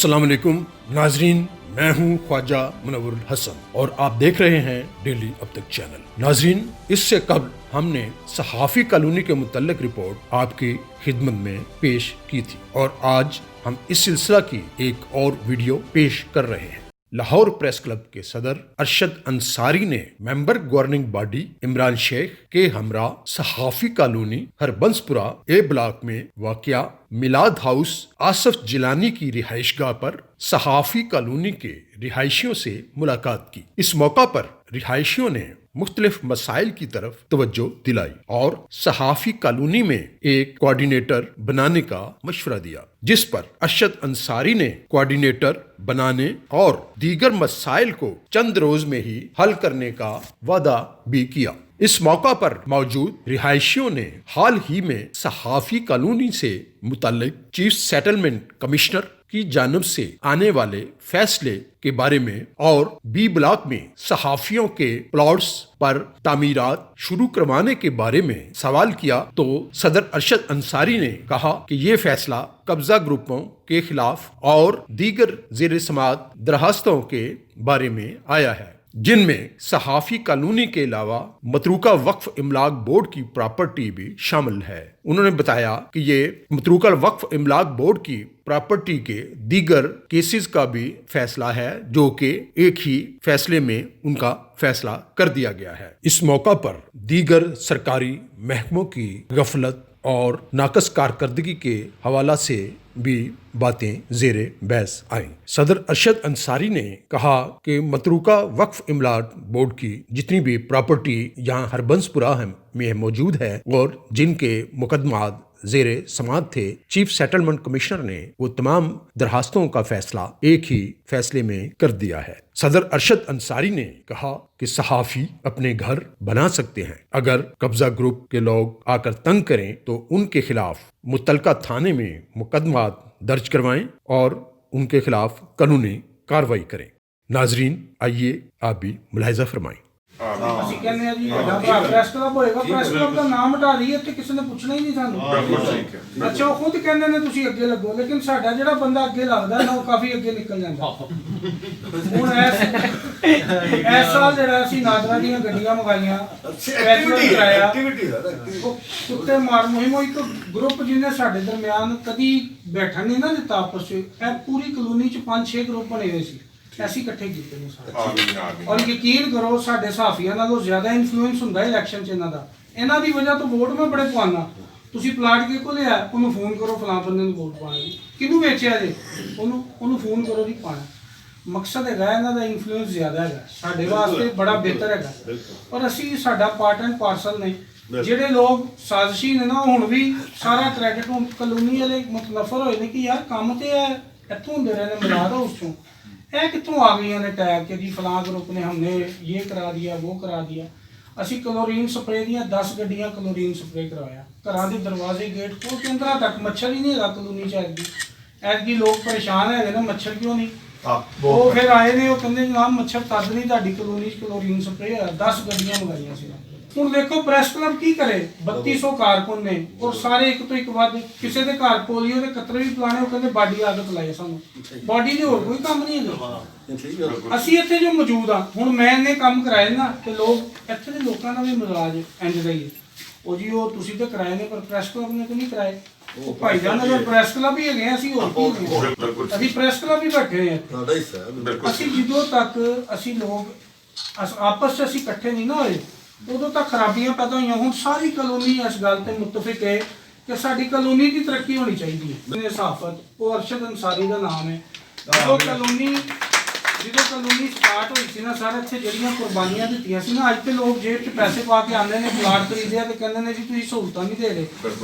अस्सलाम वालेकुम नाजरीन, मैं हूं ख्वाजा मुनव्वर हसन और आप देख रहे हैं डेली अब तक चैनल। नाजरीन, इससे कबल हमने सहाफ़ी कॉलोनी के मुतल्लिक रिपोर्ट आपकी खिदमत में पेश की थी और आज हम इस सिलसिला की एक और वीडियो पेश कर रहे हैं। लाहौर प्रेस क्लब के सदर अरशद अंसारी ने member governing body Imran Sheikh के हमरा सहाफ़ी कॉलोनी हरबंसपुरा ए ब्लॉक में वाक़िया मिलाद हाउस आसफ जिलानी की रिहाइशगाह पर सहाफ़ी कॉलोनी के रिहायशियों से मुलाकात की। इस मौका पर रिहायशियों ने मुख्तलिफ मसाइल की तरफ तवज्जो दिलाई और सहाफ़ी कॉलोनी में एक कोऑर्डिनेटर बनाने का मशवरा दिया, जिस पर अरशद अंसारी ने कोऑर्डिनेटर बनाने और दीगर मसाइल को चंद रोज में ही हल करने का वादा भी किया। इस मौका पर मौजूद रिहायशियों ने हाल ही में सहाफ़ी कॉलोनी से मुतल्लिक चीफ सेटलमेंट कमिश्नर की जानिब से आने वाले फैसले के बारे में और बी ब्लॉक में सहाफ़ियों के प्लॉट्स पर तामीरात शुरू करवाने के बारे में सवाल किया तो सदर अरशद अंसारी ने कहा कि ये फैसला कब्जा ग्रुपों के खिलाफ और दीगर ज़ेर समाअत दरखास्तों के बारे में आया है, जिनमें सहाफ़ी कॉलोनी के अलावा मतरूका वक्फ इमलाक बोर्ड की प्रॉपर्टी भी शामिल है। उन्होंने बताया कि ये मतरूका वक्फ इमलाक बोर्ड की प्रॉपर्टी के दीगर केसेस का भी फैसला है, जो कि एक ही फैसले में उनका फैसला कर दिया गया है। इस मौका पर दीगर सरकारी महकमों की गफलत और नाकस कारकर्दगी के हवाला से भी बातें जेरे बहस आईं। सदर अरशद अंसारी ने कहा कि मतरूका वक्फ इमलाक बोर्ड की जितनी भी प्रॉपर्टी यहाँ हरबंसपुरा में मौजूद है और जिनके मुकदमात जेरे समाअत थे, चीफ सेटलमेंट कमिश्नर ने वो तमाम दरखास्तों का फैसला एक ही फैसले में कर दिया है। सदर अरशद अंसारी ने कहा कि सहाफ़ी अपने घर बना सकते हैं, अगर कब्जा ग्रुप के लोग आकर तंग करें तो उनके खिलाफ मुतलका थाने में मुकदमात दर्ज करवाएं और उनके खिलाफ कानूनी कार्रवाई करें। नाजरीन, आइए आप भी मुलाहिजा फरमाएं। ਅਸੀਂ ਕਹਿੰਦੇ ਆ ਜੀ ਵੱਡਾ ਭਰਾ ਪ੍ਰੈਸ ਕਲੱਬ ਹੋਏਗਾ, ਪ੍ਰੈਸ ਕਲੱਬ ਦਾ ਨਾਮ ਹਟਾ ਦਈਏ ਤੇ ਕਿਸੇ ਨੇ ਪੁੱਛਣਾ ਹੀ ਨਹੀਂ ਸਾਨੂੰ। ਅੱਛਾ, ਉਹ ਖੁਦ ਕਹਿੰਦੇ ਨੇ ਤੁਸੀਂ ਅੱਗੇ ਲੱਗੋ, ਲੇਕਿਨ ਸਾਡਾ ਜਿਹੜਾ ਬੰਦਾ ਅੱਗੇ ਲੱਗਦਾ ਨਾ ਉਹ ਕਾਫੀ ਅੱਗੇ ਨਿਕਲ ਜਾਂਦਾ। ਹੁਣ ਇਸ ਸਾਲ ਜਿਹੜਾ ਅਸੀਂ ਨਾਦਰਾ ਦੀਆਂ ਗੱਡੀਆਂ ਮੰਗਾਈਆਂ, ਸਪੈਸ਼ਲ ਕਰਾਇਆ, ਕੁੱਤੇ ਮਾਰ ਮੁਹਿੰਮ ਇੱਕ ਗਰੁੱਪ ਜਿਹਨੇ ਸਾਡੇ ਦਰਮਿਆਨ ਕਦੀ ਬੈਠਣ ਨਹੀਂ ਨਾ ਦਿੱਤਾ ਆਪਸ ਚ। ਇਹ ਪੂਰੀ ਕਲੋਨੀ ਚ 5-6 ਗਰੁੱਪ ਬਣੇ ਹੋਏ ਸੀ, ਅਸੀਂ ਇਕੱਠੇ ਕੀਤੇ ਨੇ ਸਾਰੇ। ਔਰ ਯਕੀਨ ਕਰੋ ਸਾਡੇ ਸਾਫੀਆਂ ਨਾਲੋਂ ਜ਼ਿਆਦਾ ਇਨਫਲੂਐਂਸ ਹੁੰਦਾ ਇਲੈਕਸ਼ਨ 'ਚ ਇਹਨਾਂ ਦਾ। ਇਹਨਾਂ ਦੀ ਵਜ੍ਹਾ ਤੋਂ ਵੋਟ ਮੈਂ ਬੜੇ ਪਾਉਣਾ। ਤੁਸੀਂ ਪਲਾਟ ਕੇ ਕੋਲ ਲਿਆ, ਉਹਨੂੰ ਫੋਨ ਕਰੋ ਫਲਾਂ ਬੰਦੇ ਨੂੰ ਵੋਟ ਪਾਉਣਾ ਜੀ, ਕਿਹਨੂੰ ਵੇਚਿਆ ਜੇ ਉਹਨੂੰ ਫੋਨ ਕਰੋ ਜੀ ਪਾਉਣਾ। ਮਕਸਦ ਹੈਗਾ ਇਹਨਾਂ ਦਾ ਇਨਫਲੂਐਂਸ ਜ਼ਿਆਦਾ ਹੈਗਾ, ਸਾਡੇ ਵਾਸਤੇ ਬੜਾ ਬਿਹਤਰ ਹੈਗਾ। ਪਰ ਅਸੀਂ ਸਾਡਾ ਪਾਰਟ ਐਂਡ ਪਾਰਸਲ ਨੇ। ਜਿਹੜੇ ਲੋਕ ਸਾਜ਼ਿਸ਼ੀ ਨੇ ਨਾ, ਹੁਣ ਵੀ ਸਾਰਾ ਕ੍ਰੈਡਿਟ ਹੁਣ ਕਲੋਨੀ ਵਾਲੇ ਮੁਤਨਫਰ ਹੋਏ ਨੇ ਕਿ ਯਾਰ ਕੰਮ ਤੇ ਹੈ ਇੱਥੋਂ ਹੁੰਦੇ ਰਹੇ ਨੇ ਮਿਲਾ ਦੋ ਉਸ ਤੋਂ। ਇਹ ਕਿੱਥੋਂ ਆ ਗਈਆਂ ਨੇ ਟੈਗ ਕਿ ਜੀ ਫਲਾਂ ਗਰੁੱਪ ਨੇ ਹਮਨੇ ਇਹ ਕਰਾ ਦਿਆ ਉਹ ਕਰਾ ਦਿਆ। ਅਸੀਂ ਕਲੋਰੀਨ ਸਪਰੇ ਦੀਆਂ 10 ਗੱਡੀਆਂ ਕਲੋਰੀਨ ਸਪਰੇ ਕਰਵਾਇਆ, ਘਰਾਂ ਦੇ ਦਰਵਾਜ਼ੇ ਗੇਟ ਖੋਲ ਕੇ ਅੰਦਰਾਂ ਤੱਕ। ਮੱਛਰ ਹੀ ਨਹੀਂ ਹੈਗਾ ਕਲੋਨੀ 'ਚ ਐਤਕੀ ਲੋਕ ਪਰੇਸ਼ਾਨ ਹੈਗੇ ਨੇ, ਮੱਛਰ ਕਿਉਂ ਨਹੀਂ। ਉਹ ਫਿਰ ਆਏ ਨੇ, ਉਹ ਕਹਿੰਦੇ ਜਨਾਬ ਮੱਛਰ ਤਦ ਨਹੀਂ ਤੁਹਾਡੀ ਕਲੋਨੀ 'ਚ ਕਲੋਰੀਨ ਸਪਰੇ ਹੋਇਆ। 10 ਗੱਡੀਆਂ ਮੰਗਾਈਆਂ ਸੀ। ਹੁਣ ਦੇਖੋ ਪ੍ਰੈਸ ਕਲੱਬ ਕੀ ਕਰੇ, 3200 ਕਾਰਕੁਨ ਨੇ ਔਰ ਸਾਰੇ ਇੱਕ ਤੋਂ ਇੱਕ ਵੱਧ। ਕਿਸੇ ਦੇ ਘਰ ਪੋਲੀਓ ਦੇ ਕਤਰੇ ਵੀ ਪਿਲਾਣੇ, ਉਹ ਕਹਿੰਦੇ ਬਾਡੀ ਆ ਕੇ ਪਿਲਾਏ ਸਾਨੂੰ। ਬਾਡੀ ਦੇ ਹੋਰ ਕੋਈ ਕੰਮ ਨਹੀਂ ਹੈਗਾ। ਅਸੀਂ ਇੱਥੇ ਜੋ ਮੌਜੂਦ ਆ, ਹੁਣ ਮੈਂ ਇੰਨੇ ਕੰਮ ਕਰਾਏ ਨਾ ਤੇ ਲੋਕ ਇੱਥੇ ਦੇ ਲੋਕਾਂ ਦਾ ਵੀ ਮਿਜ਼ਾਜ ਇੰਝ ਦਾ ਹੀ ਹੈ। ਉਹ ਜੀ ਉਹ ਤੁਸੀਂ ਤਾਂ ਕਰਾਏ ਨੇ ਪਰ ਪ੍ਰੈਸ ਕਲੱਬ ਨੇ ਤਾਂ ਨਹੀਂ ਕਰਾਏ। ਉਹ ਭਾਈਜਾਨ ਅਗਰ ਪ੍ਰੈਸ ਕਲੱਬ ਹੀ ਹੈਗੇ, ਅਸੀਂ ਹੋਰ ਕੀ ਹੈਗੇ, ਅਸੀਂ ਪ੍ਰੈਸ ਕਲੱਬ ਹੀ ਬੈਠੇ ਹਾਂ। ਅਸੀਂ ਜਦੋਂ ਤੱਕ ਅਸੀਂ ਲੋਕ ਆਪਸ 'ਚ ਅਸੀਂ ਇਕੱਠੇ ਨਹੀਂ ਨਾ ਹੋਏ, ਉਦੋਂ ਤੱਕ ਖਰਾਬੀਆਂ ਪੈਦਾ ਹੋਈਆਂ। ਹੁਣ ਸਾਰੀ ਕਲੋਨੀ ਇਸ ਗੱਲ ਤੇ ਮੁਤਫਿਕ ਹੈ ਕਿ ਸਾਡੀ ਕਲੋਨੀ ਦੀ ਤਰੱਕੀ ਹੋਣੀ ਚਾਹੀਦੀ ਹੈ। ਸਹਾਫਤ ਉਹ ਅਰਸ਼ਦ ਅੰਸਾਰੀ ਦਾ ਨਾਮ ਹੈ। ਜਦੋਂ ਕਲੋਨੀ ਸਟਾਰਟ ਹੋਈ ਸੀ ਨਾ, ਸਾਰੇ ਇੱਥੇ ਜਿਹੜੀਆਂ ਕੁਰਬਾਨੀਆਂ ਦਿੱਤੀਆਂ ਸੀ ਨਾ, ਅੱਜ ਤੇ ਲੋਕ ਜੇਬ 'ਚ ਪੈਸੇ ਪਾ ਕੇ ਆਉਂਦੇ ਨੇ, ਪਲਾਟ ਖਰੀਦਿਆ ਤੇ ਕਹਿੰਦੇ ਨੇ ਜੀ ਤੁਸੀਂ ਸਹੂਲਤਾਂ ਨਹੀਂ ਦੇ ਰਹੇ।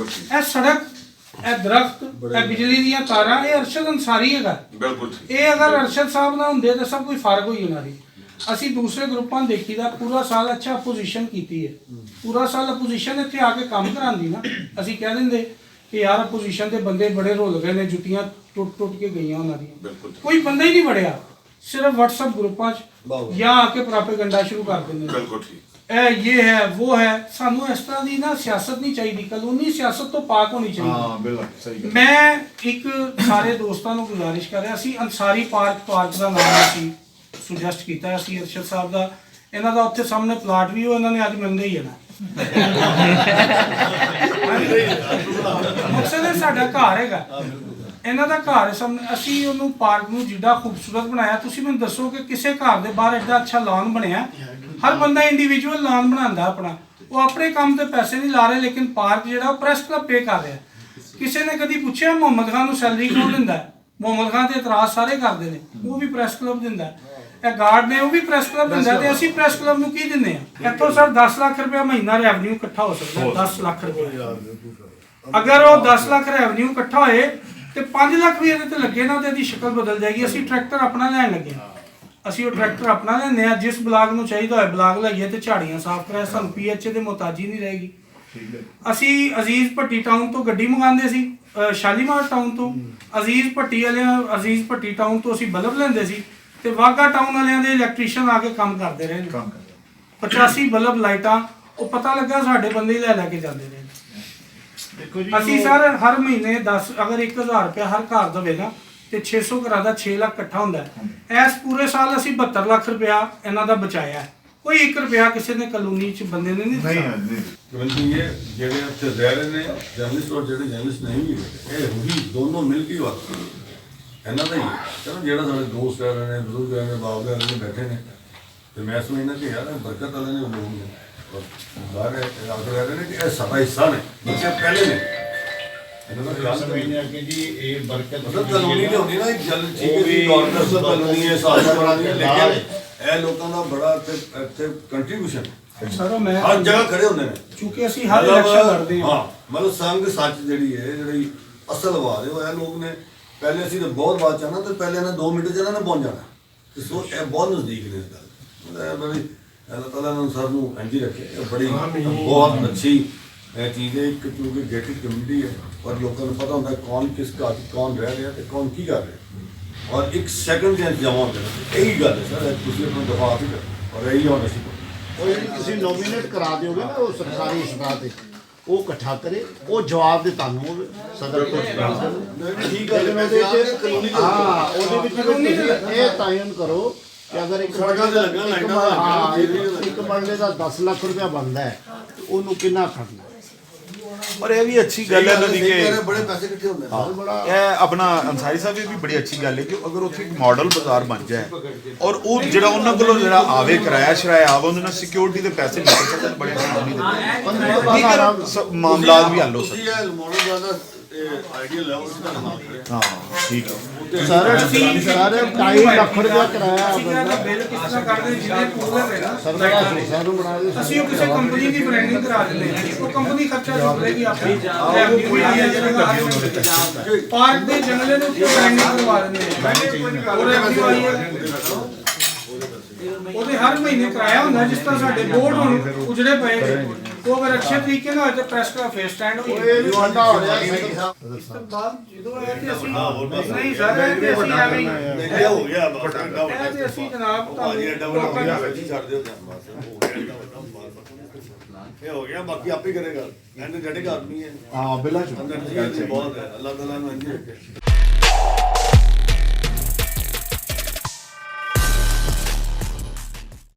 ਇਹ ਸੜਕ, ਇਹ ਦਰਖਤ, ਇਹ ਬਿਜਲੀ ਦੀਆਂ ਤਾਰਾਂ, ਇਹ ਅਰਸ਼ਦ ਅੰਸਾਰੀ ਹੈਗਾ। ਇਹ ਅਗਰ ਅਰਸ਼ਦ ਸਾਹਿਬ ਨਾ ਹੁੰਦੇ ਤਾਂ ਸਭ ਕੁਝ ਫਰਕ ਹੋਈ ਜਾਣਾ ਸੀ। ਅਸੀਂ ਦੂਸਰੇ ਗਰੁੱਪਾਂ ਨੂੰ ਦੇਖੀਦਾ ਪੂਰਾ ਸਾਲ ਅੱਛਾ ਅਪੋਜੀਸ਼ਨ ਕੀਤੀ ਹੈ, ਪੂਰਾ ਸਾਲ ਅਪੋਜੀਸ਼ਨ ਇੱਥੇ ਆ ਕੇ ਕੰਮ ਕਰਾਉਂਦੀ ਨਾ। ਅਸੀਂ ਕਹਿ ਦਿੰਦੇ ਕਿ ਯਾਰ ਅਪੋਜੀਸ਼ਨ ਦੇ ਬੰਦੇ ਬੜੇ ਰੁੱਲ ਗਏ ਨੇ, ਜੁੱਤੀਆਂ ਟੁੱਟ ਕੇ ਗਈਆਂ ਉਹਨਾਂ ਦੀਆਂ। ਕੋਈ ਬੰਦਾ ਹੀ ਨਹੀਂ ਵੜਿਆ, ਸਿਰਫ WhatsApp ਗਰੁੱਪਾਂ 'ਚ ਜਾਂ ਆ ਕੇ ਪ੍ਰੋਪੇਗੈਂਡਾ ਸ਼ੁਰੂ ਕਰ ਦਿੰਦੇ ਨੇ। ਇਹ ਹੈ ਉਹ ਹੈ। ਸਾਨੂੰ ਇਸ ਤਰ੍ਹਾਂ ਦੀ ਨਾ ਸਿਆਸਤ ਨਹੀਂ ਚਾਹੀਦੀ, ਕਾਨੂੰਨੀ ਸਿਆਸਤ ਤੋਂ ਪਾਕ ਹੋਣੀ ਚਾਹੀਦੀ। ਹਾਂ ਬਿਲਕੁਲ ਸਹੀ ਗੱਲ। ਮੈਂ ਇੱਕ ਸਾਰੇ ਦੋਸਤਾਂ ਨੂੰ ਗੁਜ਼ਾਰਿਸ਼ ਕਰ ਰਿਹਾ ਸੀ, ਅੰਸਾਰੀ ਪਾਰਕ ਦਾ ਨਾਮ ਅਸੀਂ ਸੁਜੈਸਟ ਕੀਤਾ ਸੀ ਅਰਸ਼ਦ ਸਾਹਿਬ ਦਾ। ਇਹਨਾਂ ਦਾ ਉੱਥੇ ਸਾਹਮਣੇ ਪਲਾਟ ਵੀ ਉਹ ਇਹਨਾਂ ਨੇ ਅੱਜ ਮਿਲਦੇ ਹੀ ਹੈ ਨਾ। ਮਕਸਦ ਹੈ ਸਾਡਾ ਘਰ ਹੈਗਾ, ਇਹਨਾਂ ਦਾ ਘਰ ਸਾਹਮਣੇ, ਅਸੀਂ ਉਹਨੂੰ ਪਾਰਕ ਨੂੰ ਜਿੱਡਾ ਖੂਬਸੂਰਤ ਬਣਾਇਆ। ਤੁਸੀਂ ਮੈਨੂੰ ਦੱਸੋ ਕਿ ਕਿਸੇ ਘਰ ਦੇ ਬਾਹਰ ਐਡਾ ਅੱਛਾ ਲਾਨ ਬਣਿਆ। ਹਰ ਬੰਦਾ ਇੰਡੀਵਿਜੂਅਲ ਲਾਨ ਬਣਾਉਂਦਾ ਆਪਣਾ, ਉਹ ਆਪਣੇ ਕੰਮ ਤੇ ਪੈਸੇ ਨਹੀਂ ਲਾ ਰਹੇ, ਲੇਕਿਨ ਪਾਰਕ ਜਿਹੜਾ ਉਹ ਪ੍ਰੈਸ ਕਲੱਬ ਪੇ ਕਰ ਰਿਹਾ। ਕਿਸੇ ਨੇ ਕਦੀ ਪੁੱਛਿਆ ਮੁਹੰਮਦ ਖਾਨ ਨੂੰ ਸੈਲਰੀ ਕੌਣ ਦਿੰਦਾ? ਮੁਹੰਮਦ ਖਾਨ ਤੇ ਇਤਰਾਜ਼ ਸਾਰੇ ਕਰਦੇ ਨੇ, ਉਹ ਵੀ ਪ੍ਰੈਸ ਕਲੱਬ ਦਿੰਦਾ। ਇਹ ਗਾਰਡ ਨੇ ਉਹ ਵੀ ਪ੍ਰੈਸ ਕਲੱਬ ਦਿੰਦਾ, ਤੇ ਅਸੀਂ ਪ੍ਰੈਸ ਕਲੱਬ ਨੂੰ ਕੀ ਦਿੰਦੇ ਆ? ਇੱਥੋਂ ਸਰ 10 ਲੱਖ ਰੁਪਇਆ ਮਹੀਨਾ ਰੈਵਨਿਊ ਇਕੱਠਾ ਹੋ ਸਕਦਾ। 10 ਲੱਖ ਰੁਪਇਆ ਅਗਰ ਉਹ 10 ਲੱਖ ਰੈਵਨਿਊ ਇਕੱਠਾ ਹੋਏ ਤੇ 5 ਲੱਖ ਵੀ ਇਹਦੇ ਤੇ ਲੱਗੇ ਨਾ ਤੇ ਇਹਦੀ ਸ਼ਕਲ ਬਦਲ ਜਾਏਗੀ। ਅਸੀਂ ਟਰੈਕਟਰ ਆਪਣਾ ਲੈਣ ਲੱਗੇ, ਅਸੀਂ ਉਹ ਟਰੈਕਟਰ ਆਪਣਾ ਲੈਂਦੇ ਆ। ਜਿਸ ਬਲਾਕ ਨੂੰ ਚਾਹੀਦਾ ਹੋਏ ਬਲਾਕ ਲਈਏ ਤੇ ਝਾੜੀਆਂ ਸਾਫ਼ ਕਰਾਏ, ਸਾਨੂੰ PHA ਦੇ ਮੁਹਤਾਜੀ ਨਹੀਂ ਰਹੇਗੀ। ਅਸੀਂ ਅਜ਼ੀਜ਼ ਭੱਟੀ ਟਾਊਨ ਤੋਂ ਗੱਡੀ ਮੰਗਾਉਂਦੇ ਸੀ, ਸ਼ਾਲੀਮਾਰ ਟਾਊਨ ਤੋਂ। ਅਜ਼ੀਜ਼ ਭੱਟੀ ਟਾਊਨ ਤੋਂ ਅਸੀਂ ਬਲਬ ਲੈਂਦੇ ਸੀ, ਤੇ ਵਾਗਾ ਟਾਊਨ ਵਾਲਿਆਂ ਦੇ ਇਲੈਕਟ੍ਰੀਸ਼ੀਅਨ ਆ ਕੇ ਕੰਮ ਕਰਦੇ ਰਹੇ। 85 ਬਲਬ ਲਾਈਟਾਂ ਉਹ ਪਤਾ ਲੱਗਾ ਸਾਡੇ ਬੰਦੇ ਹੀ ਲੈ ਕੇ ਜਾਂਦੇ ਰਹੇ। ਅਸੀਂ ਸਰ ਹਰ ਮਹੀਨੇ 10 ਅਗਰ 1000 ਰੁਪਇਆ ਹਰ ਘਰ ਦੇਵੇ ਨਾ ਤੇ 600 ਘਰਾਂ ਦਾ 6 ਲੱਖ ਇਕੱਠਾ ਹੁੰਦਾ ਹੈ। ਇਸ ਪੂਰੇ ਸਾਲ ਅਸੀਂ 72 ਲੱਖ ਰੁਪਇਆ ਇਹਨਾਂ ਦਾ ਬਚਾਇਆ। ਕੋਈ 1 ਰੁਪਇਆ ਕਿਸੇ ਨੇ ਕਾਨੂੰਨੀ ਚ ਬੰਦੇ ਨੇ ਨਹੀਂ ਦਿੱਤਾ। ਕਵੰਜੀ ਇਹ ਜਿਹੜੇ ਉੱਥੇ ਰਹਿ ਰਹੇ ਨੇ ਜਰਨਲਿਸਟ ਔਰ ਜਿਹੜੇ ਜਰਨਲਿਸਟ ਨਹੀਂ ਵੀ ਇਹ ਉਹੀ ਦੋਨੋਂ ਮਿਲ ਕੇ ਵਰਤ ਇਹਨਾਂ ਦਾ ਹੀ ਚਲੋ ਜਿਹੜਾ ਸਾਡੇ ਦੋਸਤ ਰਹਿ ਰਹੇ ਨੇ, ਬਜ਼ੁਰਗ ਰਹਿ ਰਹੇ ਨੇ, ਬਾਪ ਰਹਿ ਰਹੇ ਨੇ, ਬੈਠੇ ਨੇ, ਤੇ ਮੈਂ ਸਮਝਦਾ ਕਿ ਯਾਰ ਬਰਕਤ ਵਾਲੇ ਨੇ ਲੋਕ ਨੇ ਔਰ ਬਾਹਰ ਆਪ ਰਹਿ ਰਹੇ ਨੇ ਕਿ ਇਹ ਸਾਡਾ ਹਿੱਸਾ ਨੇ, ਬੱਚੇ ਪਹਿਲੇ ਨੇ। ਇਹਨਾਂ ਦਾ ਖਿਆਲ ਸਮਝਦੇ ਆ ਕਿ ਜੀ ਇਹ ਬਰਕਤ ਮਤਲਬ ਕਾਨੂੰਨੀ ਨਹੀਂ ਹੁੰਦੀ ਨਾ, ਇੱਕ ਗੱਲ ਠੀਕ ਹੈ ਜੀ ਗੌਰਮੈਂਟ ਦਾ ਕਾਨੂੰਨੀ ਹੈ, ਸਾਡਾ ਬਣਾਉਣੀ ਹੈ, ਲੇਕਿਨ ਇਹ ਲੋਕਾਂ ਦਾ ਬੜਾ ਇੱਥੇ ਕੰਟਰੀਬਿਊਸ਼ਨ ਸਰ ਮੈਂ ਹਰ ਜਗ੍ਹਾ ਖੜੇ ਹੁੰਦੇ ਨੇ, ਕਿਉਂਕਿ ਅਸੀਂ ਹਰ ਇਲੈਕਸ਼ਨ ਲੜਦੇ ਹਾਂ। ਮਤਲਬ ਸੰਗ ਸੱਚ ਜਿਹੜੀ ਅਸਲ ਆਵਾਜ਼ ਹੈ ਉਹ ਇਹ ਲੋਕ ਨੇ। ਪਹਿਲੇ ਅਸੀਂ ਤਾਂ ਬਹੁਤ ਬਾਤ ਚਾਹਨਾ ਤੇ ਪਹਿਲੇ ਇਹਨਾਂ 2 ਮਿੰਟ 'ਚ ਇਹਨਾਂ ਨੇ ਪਹੁੰਚ ਜਾਣਾ, ਤੇ ਸੋ ਇਹ ਬਹੁਤ ਨਜ਼ਦੀਕ ਨੇ ਇਸ ਗੱਲ। ਮਤਲਬ ਬੜੀ ਅੱਲਾਹ ਤਾਲਾ ਨੇ ਸਭ ਨੂੰ ਇੰਝ ਰੱਖੇ, ਬੜੀ ਬਹੁਤ ਅੱਛੀ ਇਹ ਚੀਜ਼ ਹੈ। ਕਿਉਂਕਿ ਗੇਟਿਡ ਕਮਿਊਨਿਟੀ ਹੈ ਔਰ ਲੋਕਾਂ ਨੂੰ ਪਤਾ ਹੁੰਦਾ ਕੌਣ ਕਿਸ ਘਰ ਕੌਣ ਰਹਿ ਰਿਹਾ ਤੇ ਕੌਣ ਕੀ ਕਰ ਰਿਹਾ, ਔਰ 1 ਸੈਕਿੰਡ ਦੇ ਜਮਾ ਹੋ ਜਾਣਾ। ਇਹੀ ਗੱਲ ਹੈ ਸਰ, ਤੁਸੀਂ ਆਪਣਾ ਦਫਾ ਵੀ ਕਰੋ ਔਰ ਇਹੀ ਹੁਣ ਅਸੀਂ ਉਹ ਜਿਹੜੀ ਤੁਸੀਂ ਨੋਮੀਨੇਟ ਕਰਾ ਦਿਓਗੇ ਨਾ ਉਹ ਸਰਕਾਰੀ ਇਸ਼ਤਿਹਾਰ ਤੇ ਉਹ ਇਕੱਠਾ ਕਰੇ, ਉਹ ਜਵਾਬ ਦੇ ਤੁਹਾਨੂੰ ਸਦਰ ਤੋਂ ਠੀਕ ਹੈ। ਹਾਂ ਉਹਦੇ ਵਿੱਚ ਤੁਸੀਂ ਇਹ ਤਾਇਨ ਕਰੋ ਕਿ ਅਗਰ ਇੱਕ ਮਰਲੇ ਦਾ 10 ਲੱਖ ਰੁਪਇਆ ਬਣਦਾ ਹੈ ਉਹਨੂੰ ਕਿੰਨਾ ਖੜਨਾ। और ये भी अच्छी गल है कि बड़े पैसे इकट्ठे होंगे ਇਹ ਆਪਣਾ ਅੰਸਾਰੀ ਸਾਹਿਬ ਇਹ ਵੀ ਬੜੀ ਅੱਛੀ ਗੱਲ ਹੈ ਕਿ ਅਗਰ ਉੱਥੇ ਇੱਕ ਮਾਡਲ ਬਾਜ਼ਾਰ ਬਣ ਜਾਏ ਔਰ ਉਹ ਜਿਹੜਾ ਉਹਨਾਂ ਕੋਲੋਂ ਜਿਹੜਾ ਆਵੇ ਕਿਰਾਇਆ ਸ਼ਰਾਇਆ ਆਵੇ ਉਹਨਾਂ ਨਾਲ ਸਿਕਿਉਰਿਟੀ ਦੇ ਪੈਸੇ ਨਿਕਲ ਸਕਣ, ਬੜੇ ਆਸਾਨੀ ਦੇ ਮਾਮਲਾਤ ਵੀ ਹੱਲ ਹੋ ਸਕਦੇ। ਇਹ ਮਾਡਲ ਜ਼ਿਆਦਾ ਆਈਡੀਅਲ ਹੈ ਉਸ ਦਾ ਨਾਮ ਹੈ। ਹਾਂ ਠੀਕ ਹੈ ਸਾਰੇ 2.5 ਲੱਖ ਰੁਪਇਆ ਕਿਰਾਇਆ ਬਿੱਲ ਕਿਸ ਤਰ੍ਹਾਂ ਕਰਦੇ ਜਿਹਦੇ ਪੂਰੇ ਨੇ ਨਾ ਸਰਕਾਰ ਨੂੰ ਬਣਾ ਦੇ। ਅਸੀਂ ਉਹ ਕਿਸੇ ਕੰਪਨੀ ਦੀ ਬ੍ਰਾਂਡਿੰਗ ਕਰਾ ਦਿੰਦੇ ਹਾਂ, ਉਹ ਕੰਪਨੀ ਖਰਚਾ ਚੁੱਕੇਗੀ ਆਪਣੀ ਰੈਵਨਿਊ ਵੀ ਆਈ ਹੈ ਜਿਹੜਾ ਪਾਰਕ ਦੇ ਜੰਗਲੇ ਨੂੰ ਬ੍ਰਾਂਡਿੰਗ ਕਰਵਾ ਦਿੰਦੇ ਹਾਂ, ਉਹ ਰੈਵਨਿਊ ਆਈ ਹੈ। ਉਹਦੇ ਹਰ ਮਹੀਨੇ ਕਿਰਾਇਆ ਹੁੰਦਾ, ਜਿਸ ਤਰ੍ਹਾਂ ਸਾਡੇ ਬੋਰਡ ਹੁਣ ਉਜੜੇ ਪਏ ਨੇ, ਉਹ ਅਗਰ ਅੱਛੇ ਤਰੀਕੇ ਨਾਲ ਤੇ ਪ੍ਰੈਸ ਦਾ ਫੇਸ ਸਟੈਂਡ ਹੋ ਇਹ ਵੀ ਠੰਡਾ ਹੋ ਰਿਹਾ ਇਸ ਤੋਂ ਬਾਅਦ ਜਦੋਂ ਆਇਆ ਤੇ ਅਸੀਂ ਨਹੀਂ ਸਰ ਇਹ ਤੇ ਅਸੀਂ ਐਵੇਂ ਹੀ ਹੋ ਗਿਆ ਵੱਡਾ ਇਹ ਤੇ ਅਸੀਂ ਜਨਾਬ ਇਹ ਹੋ ਗਿਆ, ਬਾਕੀ ਆਪੇ ਕਰੇਗਾ। ਐਨਰਜੈਟਿਕ ਆਦਮੀ ਹੈ, ਹਾਂ ਬਿਲਕੁਲ ਅੰਦਰ ਬਹੁਤ ਹੈ। ਅੱਲਾਹ ਤਾਲਾ ਨੂੰ ਇੰਝ ਰੱਖੇ।